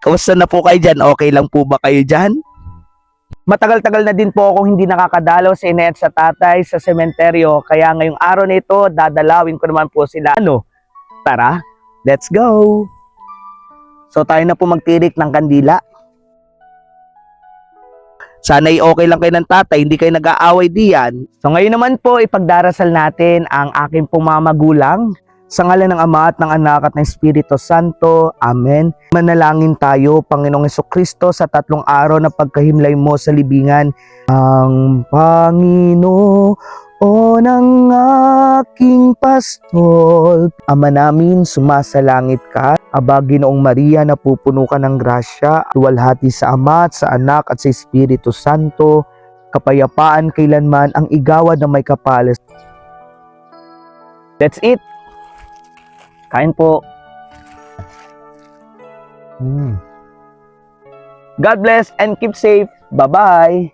Kamusta na po kayo dyan? Okay lang po ba kayo dyan? Matagal-tagal na din po akong hindi nakakadalaw sa ina at sa tatay sa sementeryo. Kaya ngayong araw na ito, dadalawin ko naman po sila. Tara, let's go! So tayo na po magtirik ng kandila. Sana'y okay lang kayo ng tatay, hindi kayo nag-aaway diyan. So ngayon naman po, ipagdarasal natin ang aking pong mga magulang. Sa ngalan ng Ama at ng Anak at ng Espiritu Santo. Amen. Manalangin tayo, Panginoong Jesucristo, sa 3 araw na pagkahimlay mo sa libingan. Ang Panginoon ang aking pastol. Ama namin, sumasalangit ka. Aba, Ginoong Maria, napupuno ka ng grasya. Luwalhati sa Ama at sa Anak at sa Espiritu Santo. Kapayapaan kailanman ang igawad na may kapal. That's it. Kain po. God bless and keep safe. Bye-bye.